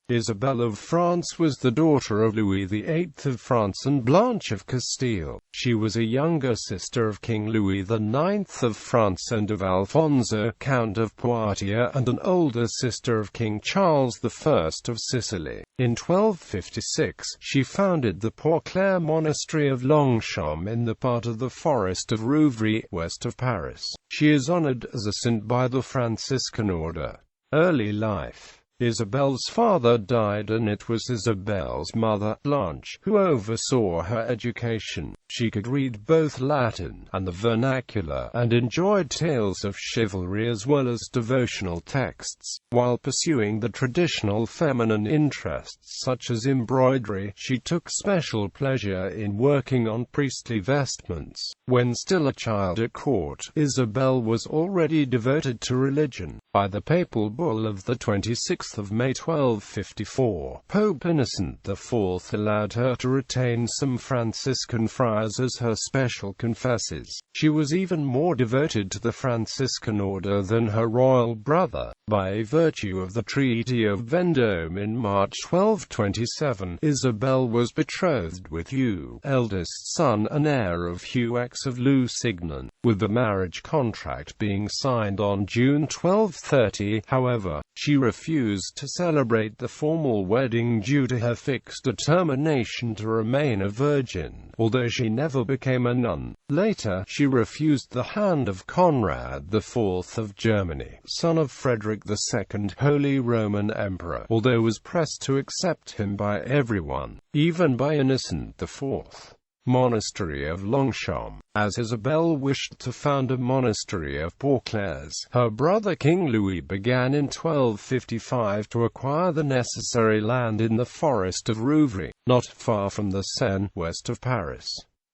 Isabelle of France was the daughter of Louis VIII of France and Blanche of Castile. She was a younger sister of King Louis IX of France and of Alfonso, Count of Poitiers, and an older sister of King Charles I of Sicily. In 1256, she founded the Clare Monastery of Longchamp in the part of the Forest of Rouvray, west of Paris. She is honored as a saint by the Franciscan Order. Early life. Isabelle's father died and it was Isabelle's mother, Blanche, who oversaw her education. She could read both Latin and the vernacular, and enjoyed tales of chivalry as well as devotional texts. While pursuing the traditional feminine interests such as embroidery, she took special pleasure in working on priestly vestments. When still a child at court, Isabelle was already devoted to religion. By the papal bull of the 26th of May 1254, Pope Innocent IV allowed her to retain some Franciscan friars as her special confessors. She was even more devoted to the Franciscan Order than her royal brother. By virtue of the Treaty of Vendôme in March 1227, Isabelle was betrothed with Hugh, eldest son and heir of Hugh X of Lusignan, with the marriage contract being signed on June 1230. However, she refused to celebrate the formal wedding due to her fixed determination to remain a virgin, although she never became a nun. Later, she refused the hand of Conrad IV of Germany, son of Frederick II, Holy Roman Emperor, although was pressed to accept him by everyone, even by Innocent IV. Monastery of Longchamp. As Isabelle wished to found a monastery of Poitiers, her brother King Louis began in 1255 to acquire the necessary land in the Forest of Rouvray, not far from the Seine, west of Paris.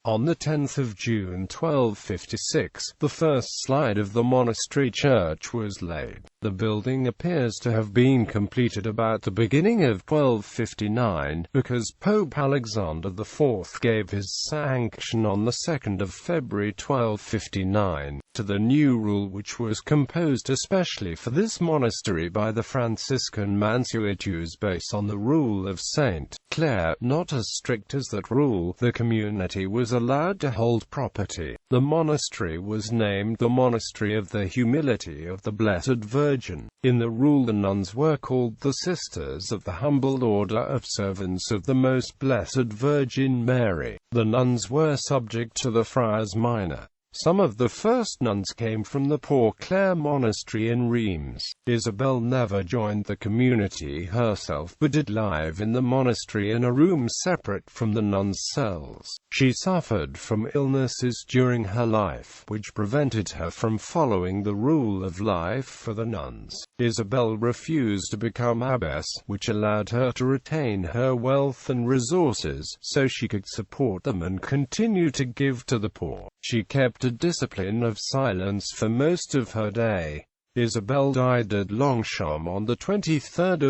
On 10 June 1256, the first slide of the monastery church was laid. The building appears to have been completed about the beginning of 1259, because Pope Alexander IV gave his sanction on the 2nd of February 1259, to the new rule which was composed especially for this monastery by the Franciscan mansuetudes based on the rule of Saint Clare. Not as strict as that rule, the community was allowed to hold property. The monastery was named the Monastery of the Humility of the Blessed Virgin. In the rule the nuns were called the Sisters of the Humble Order of Servants of the Most Blessed Virgin Mary. The nuns were subject to the Friars Minor. Some of the first nuns came from the Clare Monastery in Reims. Isabelle never joined the community herself, but did live in the monastery in a room separate from the nuns' cells. She suffered from illnesses during her life, which prevented her from following the rule of life for the nuns. Isabelle refused to become abbess, which allowed her to retain her wealth and resources, so she could support them and continue to give to the poor. She kept a discipline of silence for most of her day. Isabelle died at Longchamp on 23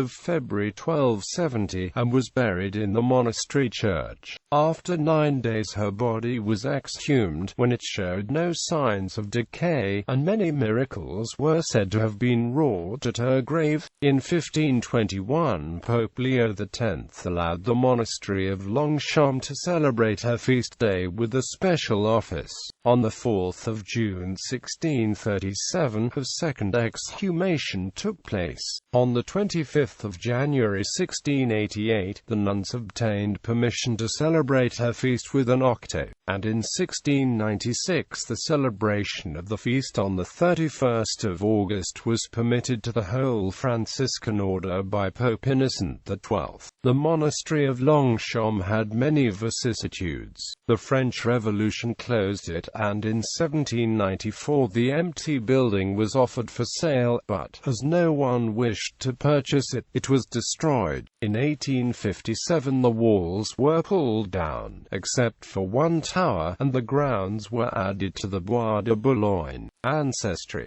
February 1270, and was buried in the monastery church. After 9 days her body was exhumed, when it showed no signs of decay, and many miracles were said to have been wrought at her grave. In 1521, Pope Leo X allowed the monastery of Longchamp to celebrate her feast day with a special office. On 4 June 1637, her second exhumation took place. On 25 January 1688, the nuns obtained permission to celebrate her feast with an octave, and in 1696 the celebration of the feast on 31 August was permitted to the whole Franciscan Order by Pope Innocent XII. The monastery of Longchamp had many vicissitudes. The French Revolution closed it, and in 1794 the empty building was offered for sale, but, as no one wished to purchase it, it was destroyed. In 1857 the walls were pulled down, except for one tower, and the grounds were added to the Bois de Boulogne ancestry.